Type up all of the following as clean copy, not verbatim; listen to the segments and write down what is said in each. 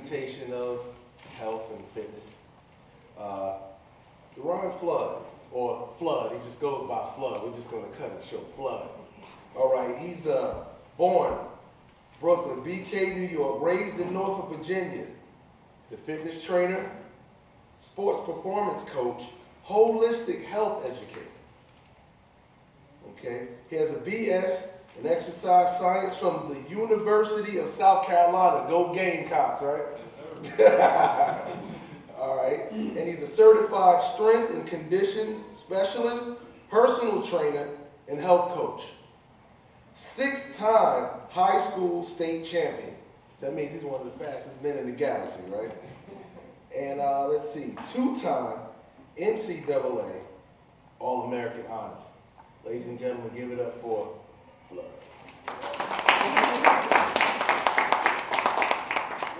presentation of health and fitness. Deron Flood, or Flood, he just goes by Flood. We're just going to cut it short, Flood. All right, he's born Brooklyn, BK, New York, raised in Norfolk, Virginia. He's a fitness trainer, sports performance coach, holistic health educator. Okay, he has a BS in exercise science from the University of South Carolina. Go Gamecocks, right? Yes, sir. All right, and he's a certified strength and condition specialist, personal trainer, and health coach. 6-time high school state champion. So that means he's one of the fastest men in the galaxy, right? And let's see, 2-time NCAA All-American honors. Ladies and gentlemen, give it up for Flood.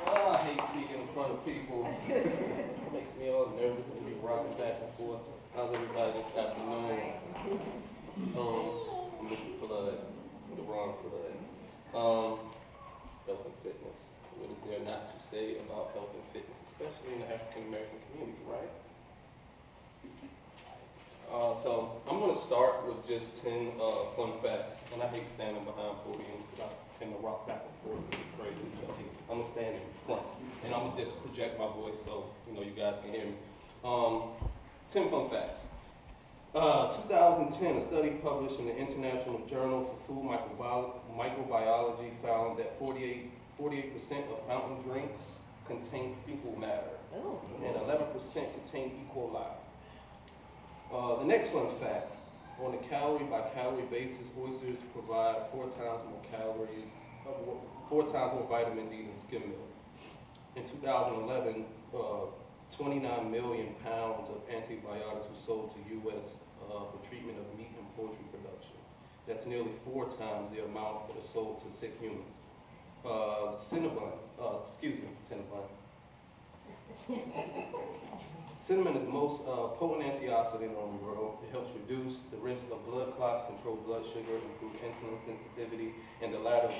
Well, I hate speaking in front of people. It makes me all nervous and be rocking back and forth. How's everybody this afternoon? I'm Mr. Flood, Deron Flood. Health and fitness. What is there not to say about health and fitness, especially in the African American community, right? So I'm going to start with just 10 fun facts, and I hate standing behind podiums because I tend to rock back and forth and get crazy. So I'm going to stand in front, and I'm going to just project my voice so you guys can hear me. 10 fun facts. 2010, a study published in the International Journal for Food Microbiology found that 48% of fountain drinks contain fecal matter, and 11% contain E. coli. The next fun fact, on a calorie by calorie basis, oysters provide 4 times more calories, 4 times more vitamin D than skim milk. In 2011, 29 million pounds of antibiotics were sold to U.S. For treatment of meat and poultry production. That's nearly 4 times the amount that is sold to sick humans. Cinnamon is the most potent antioxidant on the world. It helps reduce the risk of blood clots, control blood sugar, improve insulin sensitivity, and the latter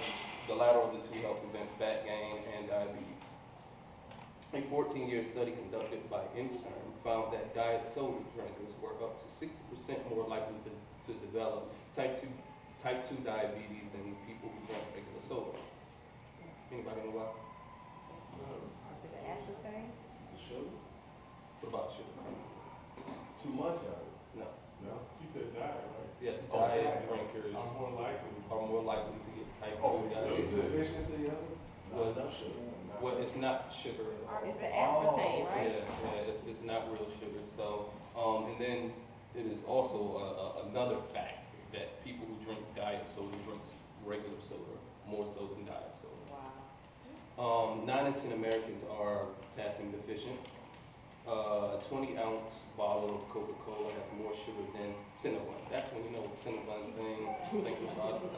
of the two help prevent fat gain and diabetes. A 14-year study conducted by INSERM found that diet soda drinkers were up to 60% more likely to develop type 2 diabetes than people who drink regular soda. Anybody know why? Is it aspartame? The sugar? What about sugar? Too much of it. No. No, you said diet, right? Yes, Oh, diet diet. drinkers I'm more likely. are more likely to get type 2 Oh, diabetes. insufficiency of it? Well, Not enough sugar. Well, it's not sugar at all. It's the aspartame, Oh, right? Yeah, it's not real sugar. So, and then it is also another fact that people who drink diet soda drinks regular soda more so than diet soda. Wow. 9 in 10 Americans are potassium deficient. A 20-ounce bottle of Coca-Cola has more sugar than Cinnabon. That's when you know the Cinnabon thing. Thinking about it.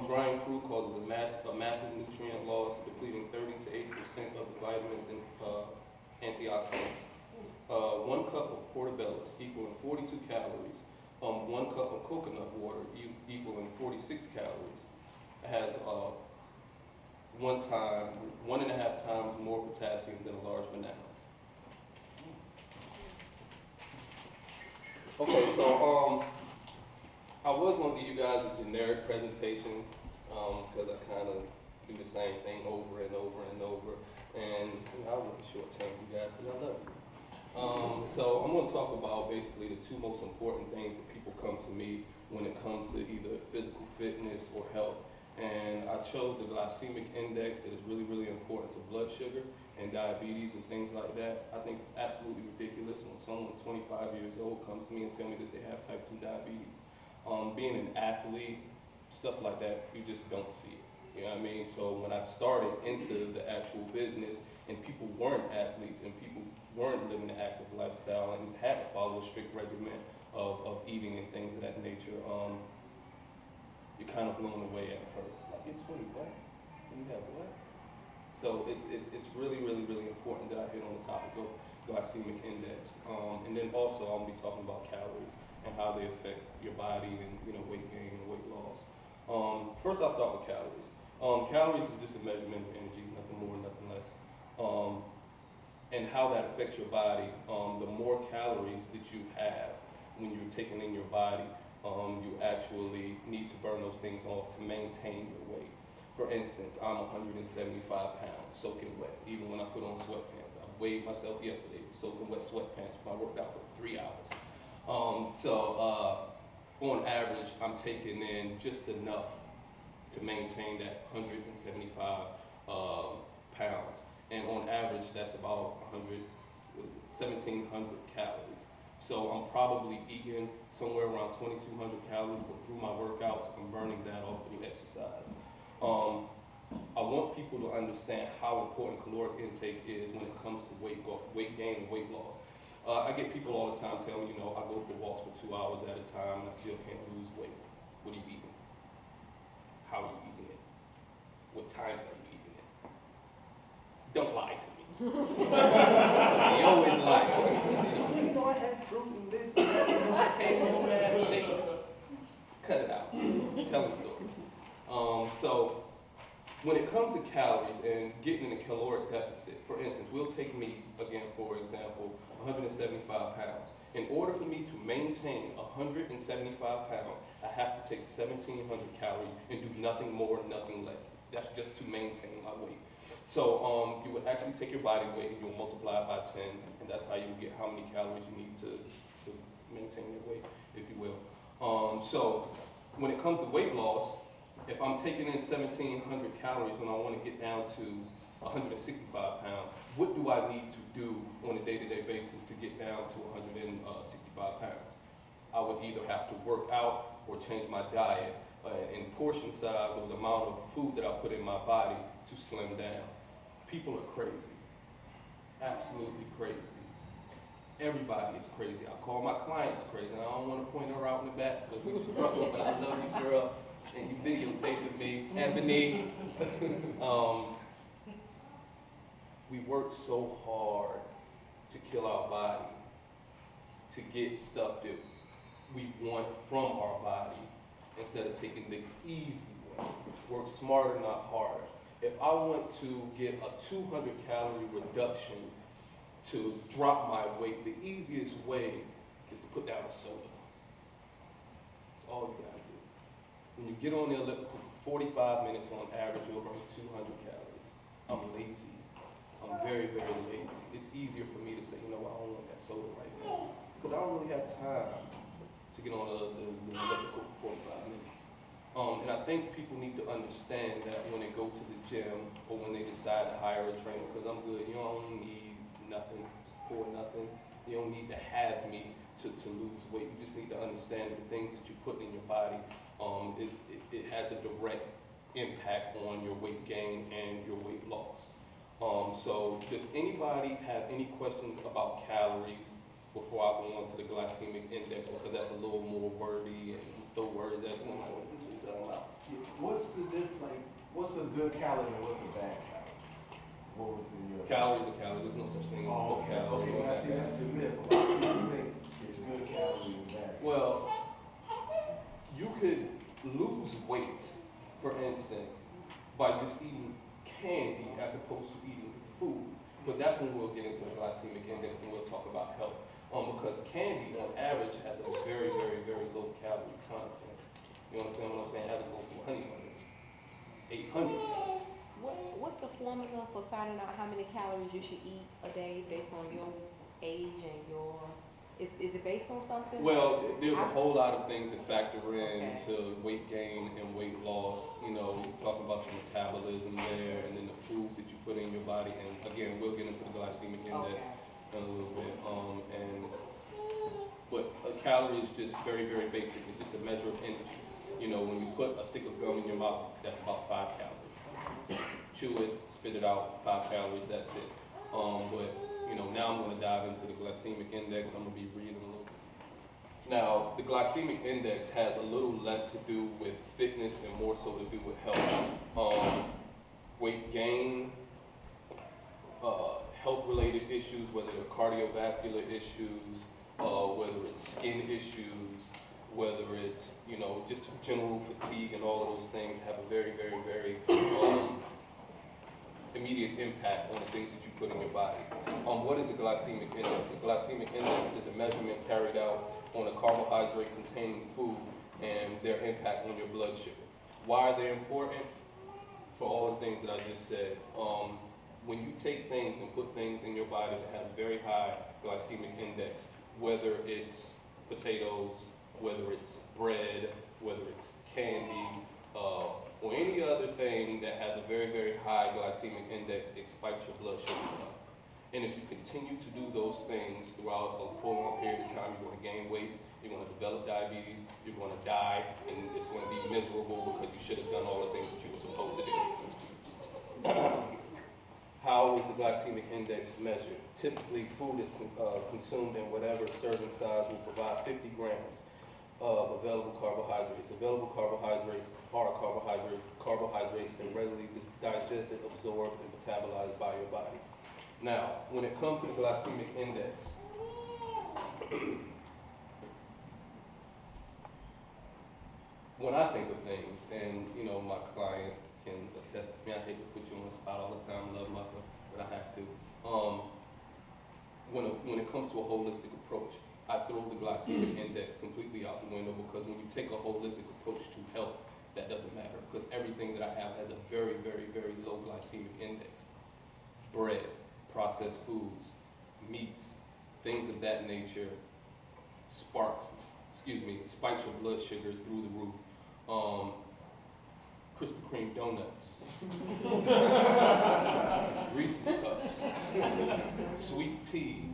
Drying fruit causes a massive nutrient loss, depleting 30 to 80% of the vitamins and antioxidants. 1 cup of portobello equaling 42 calories. 1 cup of coconut water equaling 46 calories has 1.5 times more potassium than a large banana. Okay, so I was going to give you guys a generic presentation because I kind of do the same thing over and over and over, and I want to short-term you guys because I love you. So I'm going to talk about basically the 2 most important things that people come to me when it comes to either physical fitness or health. And I chose the glycemic index that is really, really important to blood sugar and diabetes and things like that. I think it's absolutely ridiculous when someone 25 years old comes to me and tell me that they have type 2 diabetes. Being an athlete, stuff like that, you just don't see it. You know what I mean? So when I started into the actual business and people weren't athletes and people weren't living an active lifestyle and had to follow a strict regimen of eating and things of that nature, you're kind of blown away at first. Like, you're 20, what? You have what? So it's really, really, really important that I hit on the topic of glycemic index. And then also I'll be talking about calories and how they affect your body and weight gain and weight loss. First I'll start with calories. Calories is just a measurement of energy, nothing more, nothing less. and how that affects your body. The more calories that you have when you're taking in your body, you actually need to burn those things off to maintain your weight. For instance, I'm 175 pounds, soaking wet, even when I put on sweatpants. I weighed myself yesterday, soaking wet sweatpants when I worked out for 3 hours. On average, I'm taking in just enough to maintain that 175 pounds. And on average, that's about 1,700 calories. So I'm probably eating somewhere around 2,200 calories, but through my workouts, I'm burning that off through exercise. I want people to understand how important caloric intake is when it comes to weight gain and weight loss. I get people all the time telling me, I go for walks for 2 hours at a time and I still can't lose weight. What are you eating? How are you eating it? What times are you eating it? Don't lie to me. You always lie to me. I had fruit and this and that, I came home and had a shake. Cut it out. Telling stories. So when it comes to calories and getting in a caloric deficit, for instance, we'll take me, again, for example, 175 pounds. In order for me to maintain 175 pounds, I have to take 1,700 calories and do nothing more, nothing less. That's just to maintain my weight. So you would actually take your body weight and you'll multiply it by 10, and that's how you get how many calories you need to maintain your weight, if you will. So when it comes to weight loss, if I'm taking in 1,700 calories when I want to get down to 165 pounds, what do I need to do on a day-to-day basis to get down to 165 pounds? I would either have to work out or change my diet in portion size or the amount of food that I put in my body to slim down. People are crazy, absolutely crazy. Everybody is crazy. I call my clients crazy, and I don't want to point her out in the back because we struggle, but I love you, girl, and you videotaped me. Ebony, we work so hard to kill our body, to get stuff that we want from our body, instead of taking the easy way. Work smarter, not harder. If I want to get a 200 calorie reduction to drop my weight, the easiest way is to put down a soda. That's all you gotta do. When you get on the elliptical for 45 minutes on average, you'll burn 200 calories. I'm lazy. I'm very, very lazy. It's easier for me to say, I don't want that soda right now, because I don't really have time to get on the elliptical for 45 minutes. And I think people need to understand that when they go to the gym or when they decide to hire a trainer, because I'm good, you don't need nothing for nothing. You don't need to have me to lose weight. You just need to understand the things that you put in your body, it has a direct impact on your weight gain and your weight loss. So does anybody have any questions about calories before I go on to the glycemic index, because that's a little more wordy and throw words at you. What's the what's a good calorie and what's a bad calorie? What was in your Calories are calories. There's no such thing as a good calorie. Okay, now see, that's the myth. A lot of people think it's good calories and bad. Well, you could lose weight, for instance, by just eating candy as opposed to eating food. But that's when we'll get into the glycemic index and we'll talk about health. Because candy, on average, has a very, very, very low calorie content. You understand what I'm saying? As opposed to honey butter, 800. What's the formula for finding out how many calories you should eat a day based on your age and your... Is it based on something? Well, there's a whole lot of things that factor into weight gain and weight loss. Talking about your metabolism there, and then the foods that you put in your body. And again, we'll get into the glycemic index in a little bit. But a calorie is just very, very basic. It's just a measure of energy. When you put a stick of gum in your mouth, that's about 5 calories. Chew it, spit it out, 5 calories, that's it. Now I'm going to dive into the glycemic index. I'm going to be reading a little bit. Now, the glycemic index has a little less to do with fitness and more so to do with health. Weight gain, health-related issues, whether they're cardiovascular issues, whether it's skin issues, whether it's, just general fatigue and all of those things have a very, very, very immediate impact on the things that you put in your body. What is a glycemic index? A glycemic index is a measurement carried out on a carbohydrate-containing food and their impact on your blood sugar. Why are they important? For all the things that I just said. When you take things and put things in your body that have a very high glycemic index, whether it's potatoes, whether it's bread, whether it's candy, or any other thing that has a very, very high glycemic index, it spikes your blood sugar up. And if you continue to do those things throughout a prolonged period of time, you're going to gain weight, you're going to develop diabetes, you're going to die, and it's going to be miserable because you should have done all the things that you were supposed to do. How is the glycemic index measured? Typically, food is consumed in whatever serving size will provide 50 grams of available carbohydrates. Available carbohydrates are carbohydrates that are readily digested, absorbed, and metabolized by your body. Now, when it comes to the glycemic index, when I think of things, and my client can attest to me, I hate to put you on the spot all the time, love mother, but I have to. When it comes to a holistic approach, I throw the glycemic index completely out the window, because when you take a holistic approach to health, that doesn't matter, because everything that I have has a very, very, very low glycemic index. Bread, processed foods, meats, things of that nature spikes your blood sugar through the roof. Krispy Kreme donuts, Reese's cups, sweet tea,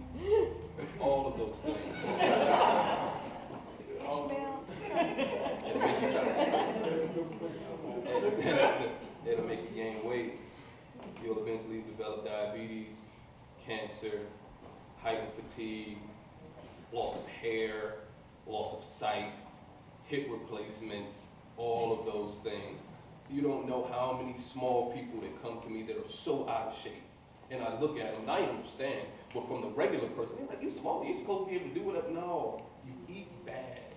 all of those things. It'll make you gain weight. You'll eventually develop diabetes, cancer, heightened fatigue, loss of hair, loss of sight, hip replacements, all of those things. You don't know how many small people that come to me that are so out of shape. And I look at them, and I understand, but from the regular person, they're like, you're small, you're supposed to be able to do whatever. No, you eat bad.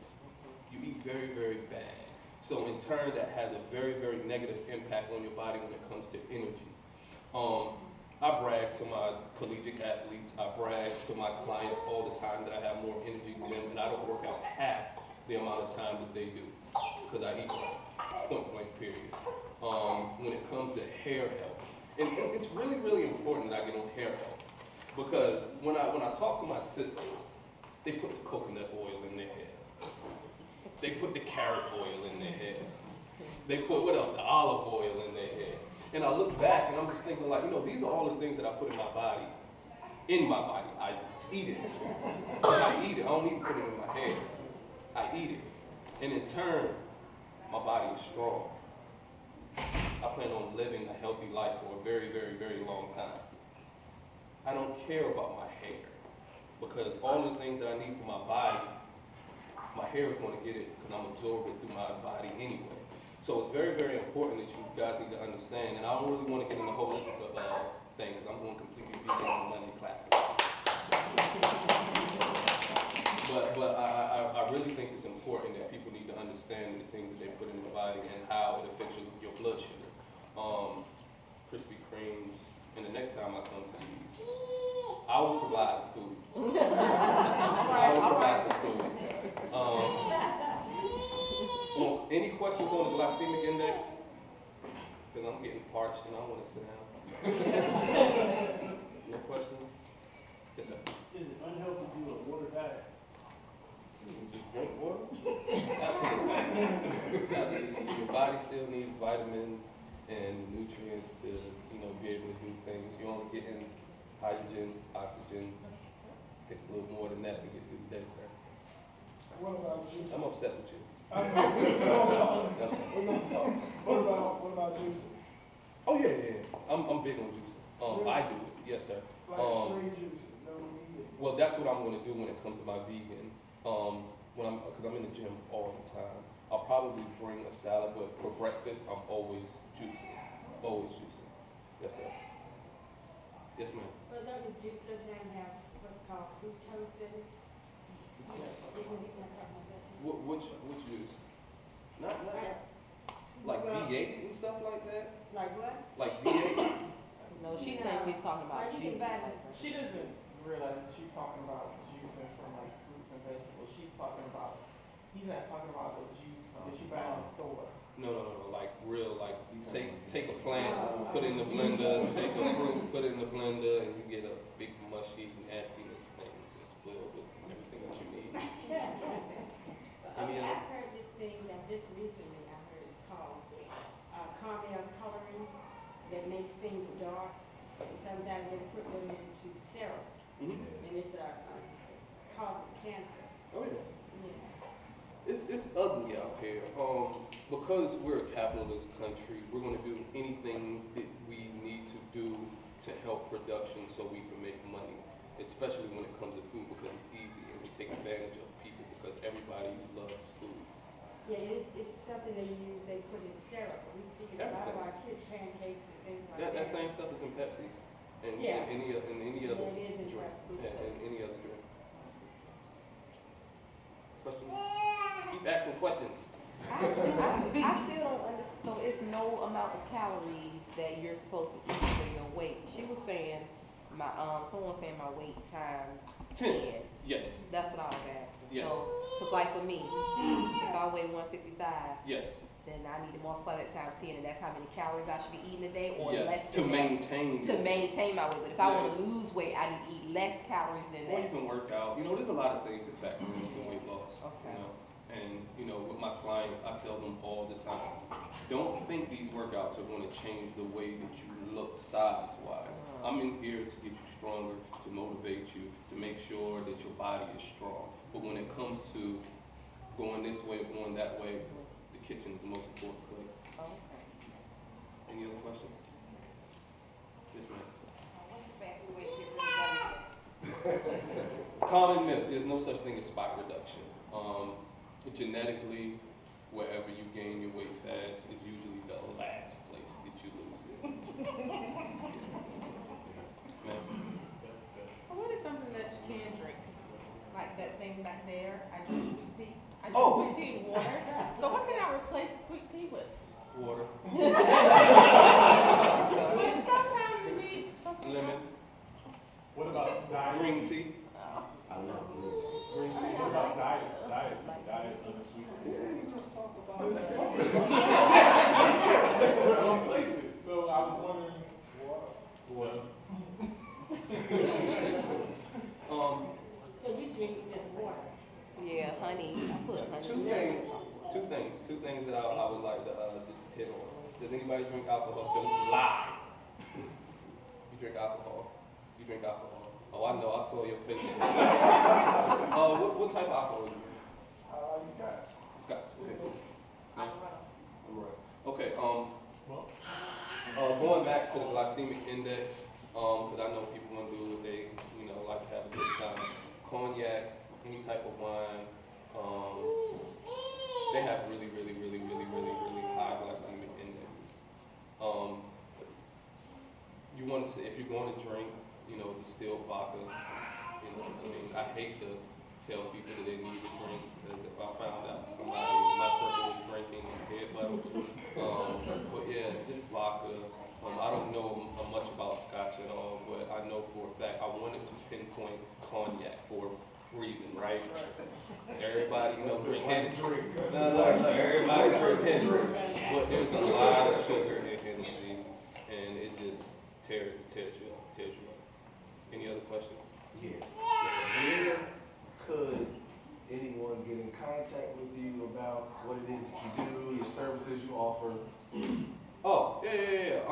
You eat very, very bad. So in turn, that has a very, very negative impact on your body when it comes to energy. I brag to my collegiate athletes, I brag to my clients all the time that I have more energy than them, and I don't work out half the amount of time that they do, because I eat point blank period. When it comes to hair health, and it's really, really important that I get on hair health, because when I talk to my sisters, they put the coconut oil in their hair. They put the carrot oil in their hair. They put, what else? The olive oil in their hair. And I look back and I'm just thinking like, these are all the things that I put in my body. I eat it. I eat it. I don't need to put it in my hair. I eat it. And in turn, my body is strong. I plan on living a healthy life for a very, very, very long time. I don't care about my hair, because all the things that I need for my body, my hair is going to get it, because I'm absorbing it through my body anyway. So it's very, very important that you guys need to understand, and I don't really want to get in the whole thing, because I'm going completely vegan on Monday class. But I really think it's important that people need to understand the things that they put in their body and how it affects your blood sugar. Krispy Kremes, and the next time I come to these, I will provide the food. I will provide the food. Well, any questions on the glycemic index? Because I'm getting parched and I want to sit down. No questions? Yes, sir. Is it unhealthy to do a water diet? Just drink water? Absolutely. Your body still needs vitamins and nutrients to, be able to do things. You're only getting hydrogen, oxygen. It takes a little more than that to get through the day, sir. What about juice? I'm upset with you. What about juicing? Oh yeah. I'm big on juicing. Really? I do it, yes sir. Like straight juice, no meat. Well, that's what I'm going to do when it comes to my vegan. Because I'm in the gym all the time. I'll probably bring a salad, but for breakfast, I'm always juicing. Always juicing. Yes sir. Yes ma'am. Well, those juice sometimes have what's called fructose in it. Which juice? Not like V8 and stuff like that? Like what? Like V8? No, she No. think we're talking about Like, you juice. can buy She doesn't realize that she's talking about juicing from like fruits and vegetables. She's talking about, he's not talking about the juice that you buy in the store. No, like real, like you take a plant, put it in the blender, take a fruit, put it in the blender, and you get a big mushy, nastiness thing that's filled with everything that you need. Okay, I've heard this thing that just recently I heard it's called caramel coloring that makes things dark. And sometimes they put them into syrup, Mm-hmm. and it's causes cancer. Oh yeah. Yeah. It's ugly out here. Because we're a capitalist country, we're going to do anything that we need to do to help production so we can make money, especially when it comes to food because it's easy and we take advantage of people because everybody loves food. Yeah, it's something they put in syrup. We feed a lot of our kids pancakes and things like that. That same stuff is in Pepsi and Yeah. in any other Yeah, it is in drink. Pepsi. Yeah, in any other drink. Questions? Keep asking questions. I still don't understand. So it's no amount of calories that you're supposed to eat for your weight. She was saying someone was saying my weight times 10. Yes. That's what I was asking. Yes. So, cause like for me, if I weigh 155, Yes. then I need to multiply that times 10, and that's how many calories I should be eating a day, or Yes. less To than maintain. that, to maintain my weight. But if I Yeah. want to lose weight, I need to eat less calories than Or you that. can work out. You know, there's a lot of things that factor into weight loss. Okay. You know, and you know, with my clients, I tell them all the time, don't think these workouts are going to change the way that you look size-wise. I'm in here to get you stronger, to motivate you, to make sure that your body is strong. But when it comes to going this way, going that way, the kitchen is the most important place. Okay. Any other questions? Yes, ma'am. What's the fastest way to get rid of everything? Common myth, there's no such thing as spot reduction. Genetically, wherever you gain your weight fast is usually the last place that you lose it. Ma'am? So what is something that you can drink? Like that thing back there, I drink sweet tea. I drink Oh. sweet tea and water. So what can I replace the sweet tea with? Water, Sometimes you need something lemon, What about diet? green tea. I love green tea. What about diet? Diet unsweet. Don't place it. So I was wondering. Water. So you drink just water. Yeah, honey. I put honey. Two things that I would like to just hit on. Does anybody drink alcohol? Don't lie. You drink alcohol? You drink alcohol? Oh, I know. I saw your face. What type of alcohol do you drink? Scotch. Scotch. Okay, cool. All right. Okay. Going back to the glycemic index, because I know people want to do what they, like to have a good time. Cognac, any type of wine, they have really high glycemic indexes. You want to, if you're going to drink, distilled vodka, I hate to tell people that they need to drink, because if I found out somebody in my circle was drinking and head level, but yeah, just vodka. I don't know much about Scotch at all, but I know for a fact I wanted to pinpoint cognac for a reason, right? Everybody, drink Hennessy. No, everybody drinks Hennessy. But there's a lot of sugar in Hennessy, and it just tears you up. Any other questions? Yeah. Where could anyone get in contact with you about what it is you do, your services you offer? Oh, yeah. I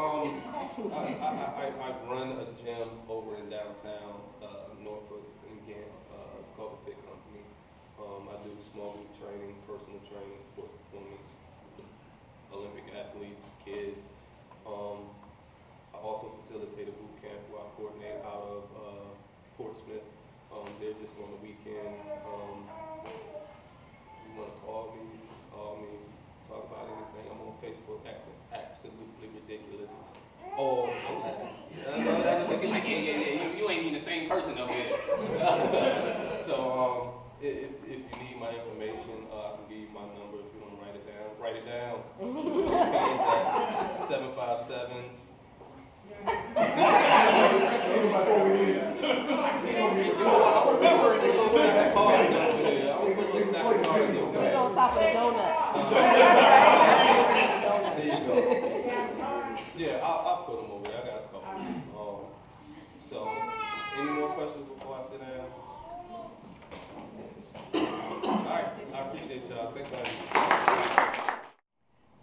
run a gym over in downtown Norfolk in Gant. It's called the Fit Company. I do small group training, personal training, sport performance, Olympic athletes, kids. I also facilitate a boot camp where I coordinate out of Portsmouth. They're just on the weekends. You want to call me, talk about anything. I'm on Facebook, absolutely ridiculous. Oh, like, yeah, you ain't even the same person up here. So, if you need my information, I can give you my number if you want to write it down. 757 Before we leave. You know what, I remember they go stack cards over there. I remember those stack cards over Put it there. on top of the donut. There you go. Yeah, I'll put them over there. I got a couple. So, any more questions before I sit down? All right, I appreciate y'all. Thank you.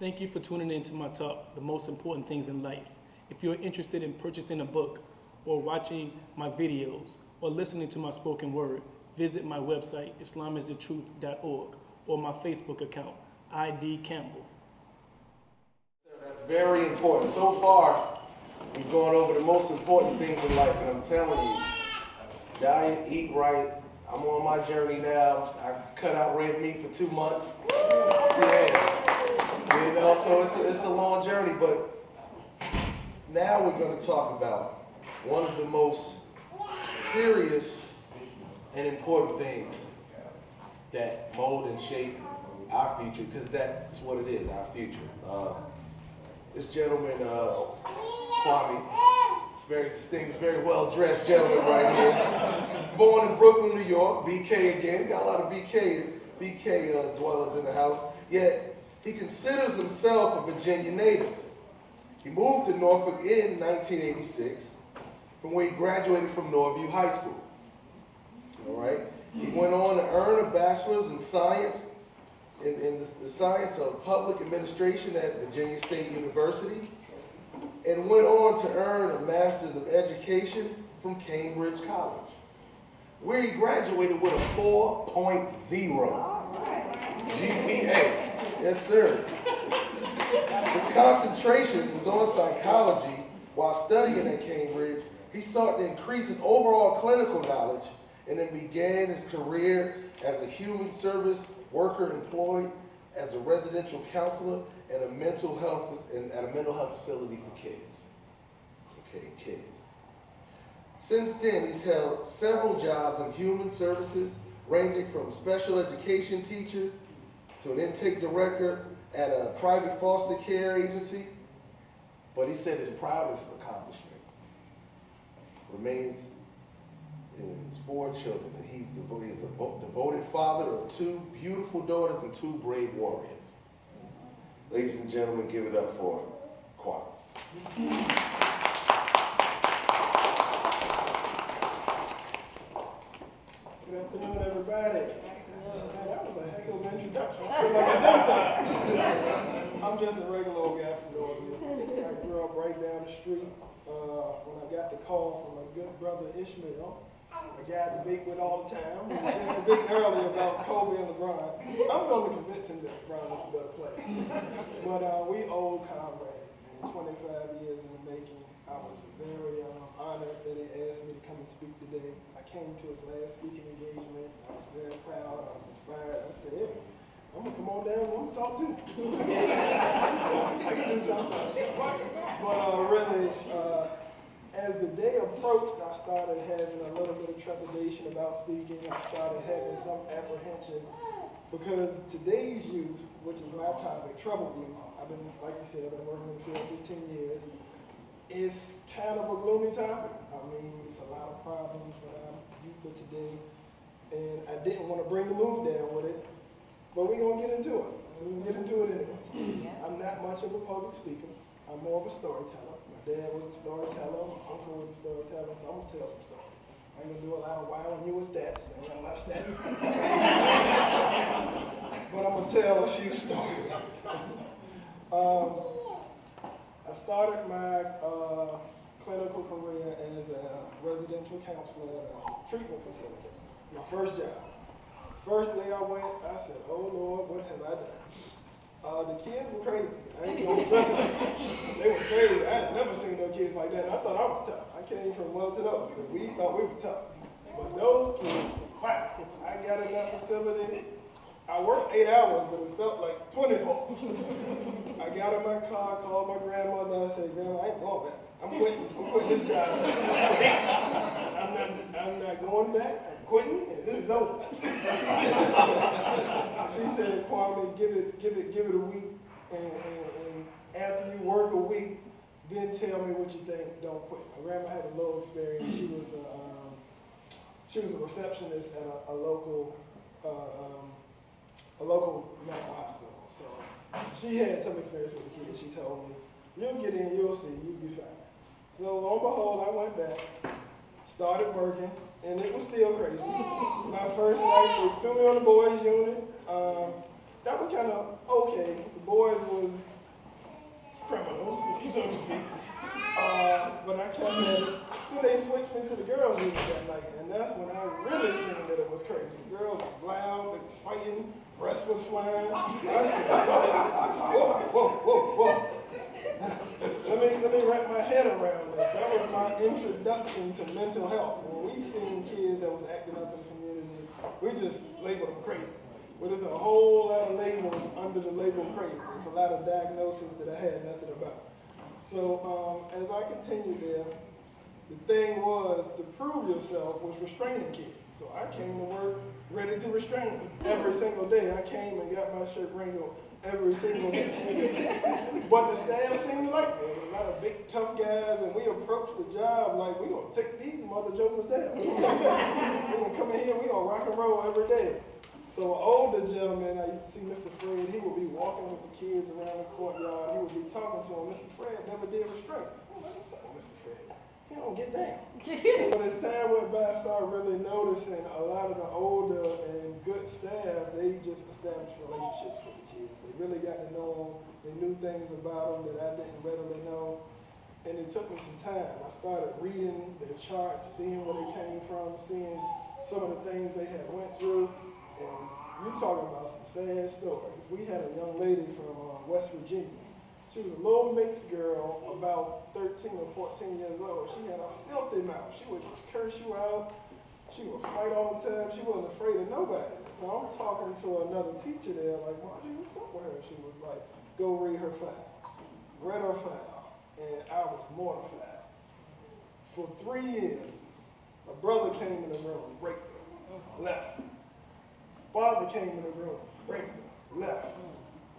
Thank you for tuning in to my talk, The Most Important Things in Life. If you're interested in purchasing a book or watching my videos or listening to my spoken word, visit my website, islamisthetruth.org, or my Facebook account, ID Campbell. That's very important. So far, we've gone over the most important things in life, and I'm telling you, diet, eat right. I'm on my journey now. I cut out red meat for 2 months. Yeah. You know, so it's a long journey, but now we're going to talk about one of the most serious and important things that mold and shape our future, because that's what it is, our future. This gentleman, Kwame, is very distinguished, very well-dressed gentleman right here. Born in Brooklyn, New York, BK again. Got a lot of BK dwellers in the house. Yet, he considers himself a Virginia native. He moved to Norfolk in 1986, from where he graduated from Norview High School. All right? He went on to earn a bachelor's in science, in the science of public administration at Virginia State University, and went on to earn a master's of education from Cambridge College, where he graduated with a 4.0 GPA. Yes, sir. His concentration was on psychology. While studying at Cambridge, he sought to increase his overall clinical knowledge and then began his career as a human service worker employed as a residential counselor at a mental health facility for kids. Okay, kids. Since then, he's held several jobs in human services, ranging from special education teacher to an intake director at a private foster care agency. But he said his proudest accomplishment remains in his 4 children, and he's a devoted father of 2 beautiful daughters and 2 brave warriors. Ladies and gentlemen, give it up for Kwame. Good afternoon, everybody. Man, that was a heck of an introduction. I feel like I did something. I'm just a regular old guy from Norview. I grew up right down the street. When I got the call from my good brother Ishmael, a guy I debate with all the time. We were just debating earlier about Kobe and LeBron. I'm going to convince him that LeBron is a better player. But we old comrades, man, 25 years in the making. I was very honored that he asked me to come and speak today. I came to his last speaking engagement. I was very proud. I was inspired. I said, hey, I'm going to come on down and I'm going to talk too. I can do something. But really, as the day approached, I started having a little bit of trepidation about speaking. I started having some apprehension because today's youth, which is my topic, troubled youth, I've been, like you said, I've been working in the field 15 years. It's kind of a gloomy topic. I mean, it's a lot of problems for our youth of today. And I didn't want to bring the mood down with it, but we're going to get into it. We're going to get into it anyway. I'm not much of a public speaker. I'm more of a storyteller. My dad was a storyteller. My uncle was a storyteller, so I'm going to tell some stories. I ain't going to do a lot of wow and you with stats. I ain't got a lot of stats. But I'm going to tell a few stories. I started my clinical career as a residential counselor at a treatment facility. My first job. First day I went, I said, oh Lord, what have I done? The kids were crazy. I ain't gonna trust them. They were crazy. I had never seen no kids like that. And I thought I was tough. I came from Wellington Oaks, so we thought we were tough. But those kids, wow. I got in that facility. I worked 8 hours, but it felt like 24. I got in my car, called my grandmother. I said, Grandma, I ain't going back. I'm quitting this job. I'm not going back. I'm quitting, and this is over. She said, Kwame, give it a week, and after you work a week, then tell me what you think, don't quit. My grandma had a little experience. She was a receptionist at a local medical hospital. So she had some experience with the kids. She told me, you'll get in, you'll see, you'll be fine. So lo and behold, I went back, started working, and it was still crazy. My first night, they threw me on the boys' unit. That was kind of okay. The boys was criminals, so to speak. But I kept at it. Then they switched me to the girls' unit that night, and that's when I really seen that it was crazy. The girls was loud, they was fighting, breasts was flying. I said, whoa. Let me wrap my head around this. That was my introduction to mental health. When we seen kids that was acting up in the community, we just labeled them crazy. But there's a whole lot of labels under the label crazy. It's a lot of diagnoses that I had nothing about. So as I continued there, the thing was to prove yourself was restraining kids. So I came to work ready to restrain them. Every single day I came and got my shirt wrinkled every single day. But the staff seemed like it. There was a lot of big tough guys, and we approached the job like we're gonna take these mother jokers down. We're gonna come in here, we're gonna rock and roll every day. So an older gentleman, I used to see Mr. Fred, he would be walking with the kids around the courtyard. He would be talking to them. Mr. Fred never did restraint. Oh, let me say, Mr. Fred, he don't get down. But as time went by, I started really noticing a lot of the older and good staff, they just established relationships with the kids. They really got to know them. They knew things about them that I didn't readily know. And it took me some time. I started reading their charts, seeing where they came from, seeing some of the things they had went through. And you talking about some sad stories. We had a young lady from West Virginia. She was a little mixed girl, about 13 or 14 years old. She had a filthy mouth. She would just curse you out. She would fight all the time. She wasn't afraid of nobody. Now I'm talking to another teacher there, like, Margie, what's up with her? She was like, go read her file. Read her file. And I was mortified. For 3 years, a brother came in the room, raped her, left. Father came in the room, raped her, left.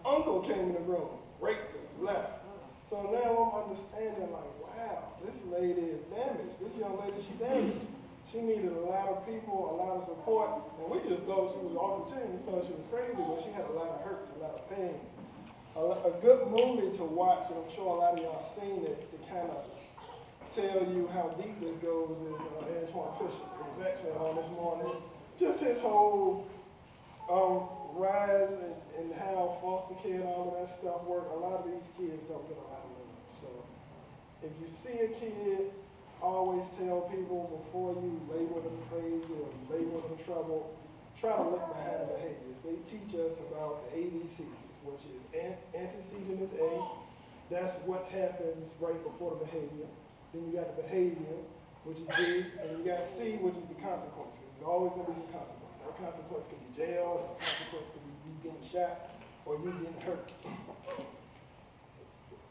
Uncle came in the room, raped her, left. So now I'm understanding like, wow, this lady is damaged. This young lady, she damaged. She needed a lot of people, a lot of support. And we just thought she was off the chain. We thought she was crazy, but she had a lot of hurts, a lot of pain. A good movie to watch, and I'm sure a lot of y'all seen it, to kind of tell you how deep this goes is Antoine Fisher. It was actually on this morning. Just his whole rise and how foster care and all of that stuff work. A lot of these kids don't get a lot of love. So if you see a kid, always tell people before you label them crazy or label them trouble, try to look behind the behaviors. They teach us about the ABCs, which is antecedent is A. That's what happens right before the behavior. Then you got the behavior, which is B, and you got C, which is the consequences. There's always going to be some consequences. That consequence could be jail, that consequence could be you getting shot, or you getting hurt.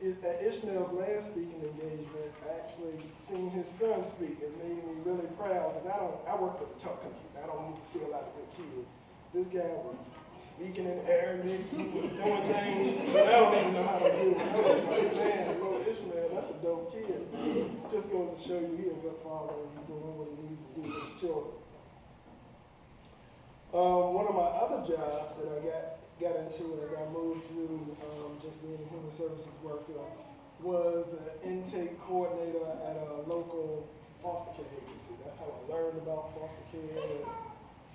At Ishmael's last speaking engagement, I actually seen his son speak. It made me really proud, because I work with the tough cookies. I don't need to see a lot of good kids. This guy was speaking in Arabic, he was doing things that I don't even know how to do. I was like, man, little Ishmael, that's a dope kid. Just goes to show you he's a good father and he's doing what he needs to do with his children. One of my other jobs that I got into as I moved through just being a human services worker was an intake coordinator at a local foster care agency. That's how I learned about foster care and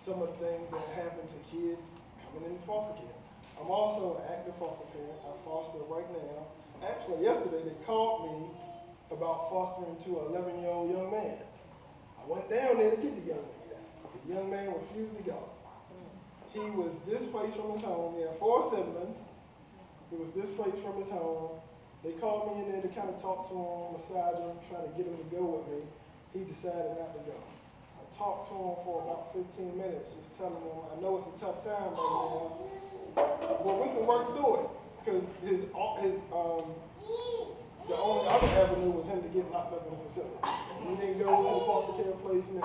some of the things that happen to kids coming into foster care. I'm also an active foster parent. I foster right now. Actually, yesterday they called me about fostering to an 11-year-old young man. I went down there to get the young man. The young man refused to go. He was displaced from his home. He had 4 siblings. He was displaced from his home. They called me in there to kind of talk to him, massage him, try to get him to go with me. He decided not to go. I talked to him for about 15 minutes, just telling him, I know it's a tough time right now, but we can work through it. Because the only other avenue was him to get locked up in a facility. He didn't go to the foster care placement.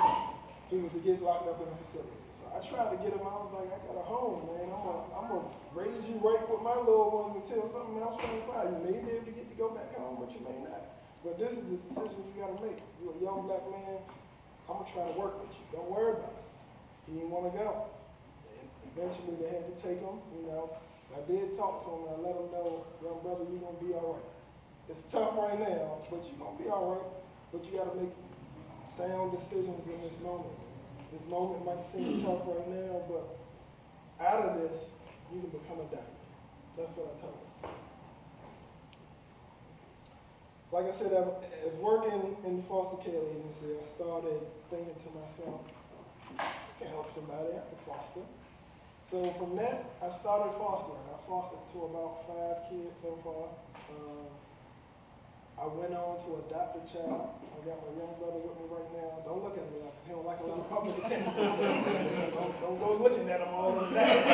He was to get locked up in a facility. I tried to get him, I was like, I got a home, man. I'm gonna raise you right with with my little ones until something else transpires. You may be able to get to go back home, but you may not. But this is the decision you gotta make. You're a young black man, I'm gonna try to work with you. Don't worry about it. He didn't wanna go. And eventually they had to take him, you know. I did talk to him and I let him know, young brother, you're gonna be all right. It's tough right now, but you're gonna be all right. But you gotta make sound decisions in this moment. This moment might seem tough right now, but out of this, you can become a diamond. That's what I told him. Like I said, as working in the foster care agency, I started thinking to myself, I can help somebody, I can foster. So from that, I started fostering. I fostered to about 5 kids so far. I went on to adopt a child. I got my young brother with me right now. Don't look at me because he don't like a lot of public attention. Don't go looking at him all the time.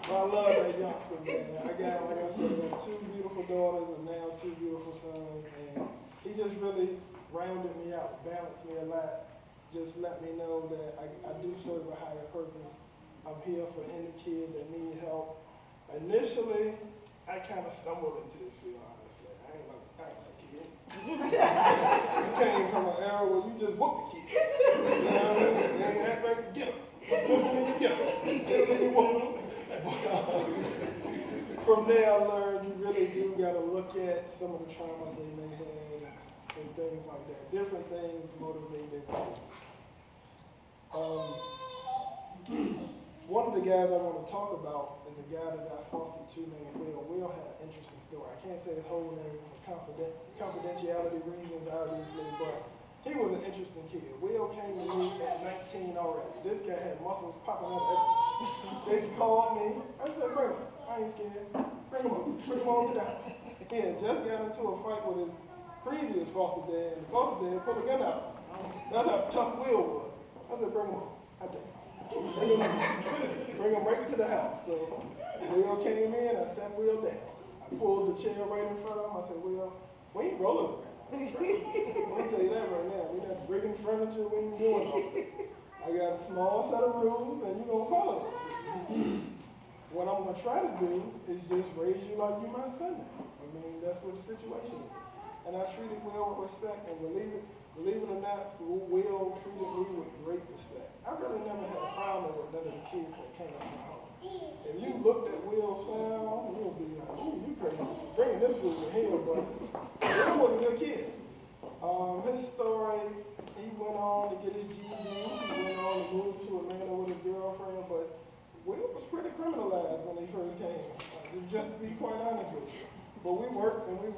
But I love that youngster, man. I got, like I said, I got 2 beautiful daughters and now 2 beautiful sons. And he just really rounded me out, balanced me a lot. Just let me know that I do serve a higher purpose. I'm here for any kid that need help. Initially, I kind of stumbled into this field, honestly. I ain't like a kid. You came from an era where you just whoop the kid. You know what I mean? You ain't act like you get them. Whoop them and you get them. Get them and you whoop them. From there, I learned you really do got to look at some of the traumas they may have and things like that. Different things motivate their behavior. One of the guys I want to talk about is a guy that I fostered to named Will. Will had an interesting story. I can't say his whole name for confidentiality reasons, obviously, but he was an interesting kid. Will came to me at 19 already. This guy had muscles popping out of everything. They called me. I said, bring him. I ain't scared. Bring him on. Bring him on to the house. He had just got into a fight with his previous foster dad, and the foster dad pulled a gun out. That's how tough Will was. I said, bring him on. I did. Bring him right to the house. So Will came in, I sat Will down. I pulled the chair right in front of him. I said, Will, we ain't rolling around. Let me tell you that right now. We're not breaking furniture, we ain't doing all that. I got a small set of rules and you're gonna follow them. What I'm gonna try to do is just raise you like you my son now. I mean, that's what the situation is. And I treated Will with respect, and believe it or not, Will treated me with great respect. I really never had a problem with none of the kids that came to my home. If you looked at Will's file, you'll be like, ooh, you crazy, bringing this fool to hell, but Will was a good kid. His story, he went on to get his GED, he went on to move to Atlanta with his girlfriend, but Will was pretty criminalized when he first came, just to be quite honest with you. But we worked and we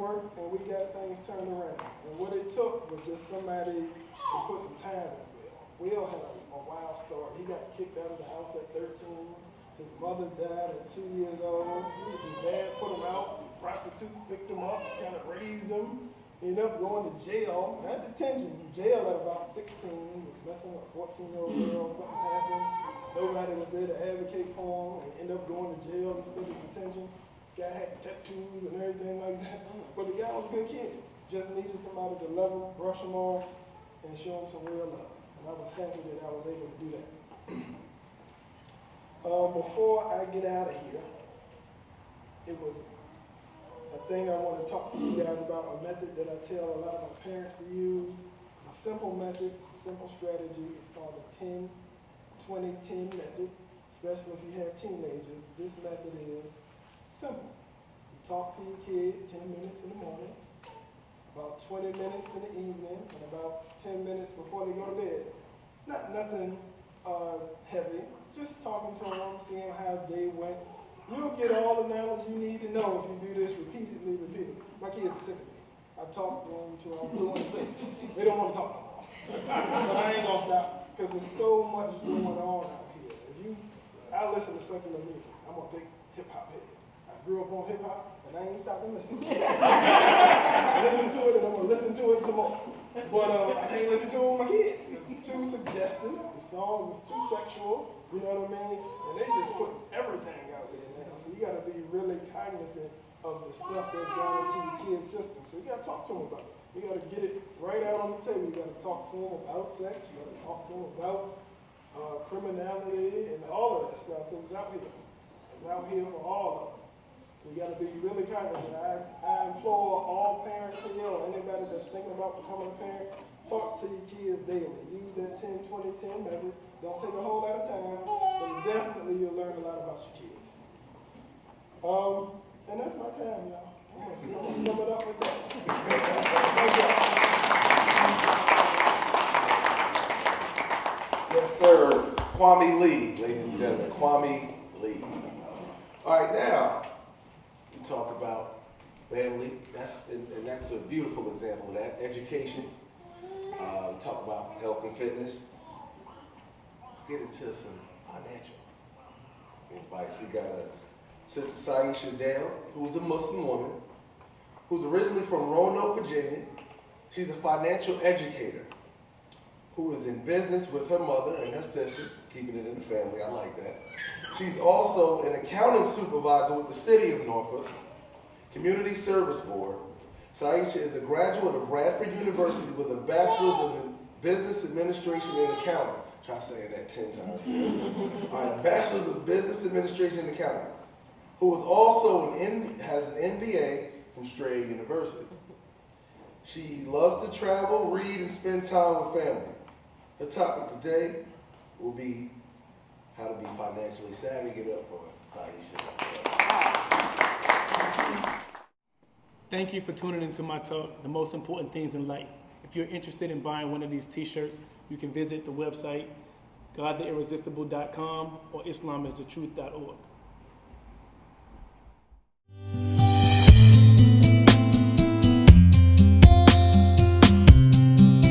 got things turned around. And what it took was just somebody to put some time in Will. Will had a wild story. He got kicked out of the house at 13. His mother died at 2 years old. His dad put him out. Prostitutes picked him up, kind of raised him. He ended up going to jail, not detention, jail at about 16. He was messing with a 14-year-old girl, something happened. Nobody was there to advocate for him, and ended up going to jail instead of detention. Guy had tattoos and everything like that. But the guy was a good kid. Just needed somebody to love him, brush him off, and show him some real love. And I was thankful that I was able to do that. Before I get out of here, it was a thing I want to talk to you guys about, a method that I tell a lot of my parents to use. It's a simple method, it's a simple strategy. It's called the 10-20-10 method, especially if you have teenagers. This method is simple. You talk to your kid 10 minutes in the morning, about 20 minutes in the evening, and about 10 minutes before they go to bed. Nothing heavy, just talking to them, seeing how they went. You'll get all the knowledge you need to know if you do this repeatedly. My kids are sick of me. I talk to them until I'm blue in the face. They don't want to talk no more. But I ain't gonna stop, because there's so much going on out here. I listen to secular music. I'm a big hip-hop head. I grew up on hip-hop, and I ain't stopping listening. I listen to it, and I'm going to listen to it some more. But I can't listen to it with my kids. It's too suggestive. The songs is too sexual. You know what I mean? And they just put everything out there now. So you got to be really cognizant of the stuff that's going into your kids' system. So you got to talk to them about it. You got to get it right out on the table. You got to talk to them about sex. You got to talk to them about criminality and all of that stuff that's out here. And is out here for all of them. We gotta be really cognizant. I implore all parents here, or anybody that's thinking about becoming a parent, talk to your kids daily. Use that 10-20-10 method. Don't take a whole lot of time, but definitely you'll learn a lot about your kids. And that's my time, y'all. I'm gonna sum it up with that. Thank y'all. Yes, sir. Kwame Lee, ladies and gentlemen. Kwame Lee. All right, now we talked about family. And that's a beautiful example of that. Education. We talk about health and fitness. Let's get into some financial advice. We got Sister Saisha Dale, who's a Muslim woman, who's originally from Roanoke, Virginia. She's a financial educator who is in business with her mother and her sister, keeping it in the family. I like that. She's also an accounting supervisor with the City of Norfolk Community Service Board. Saisha is a graduate of Radford University with a Bachelor's of Business Administration and Accounting. Try saying that 10 times. All right, a Bachelor's of Business Administration and Accounting, who is also has an MBA from Strayer University. She loves to travel, read, and spend time with family. Her topic today will be how to be financially savvy. Get up for Saisha. Thank you for tuning into my talk, The Most Important Things in Life. If you're interested in buying one of these t-shirts, you can visit the website, godtheirresistible.com or islamis-the-truth.org.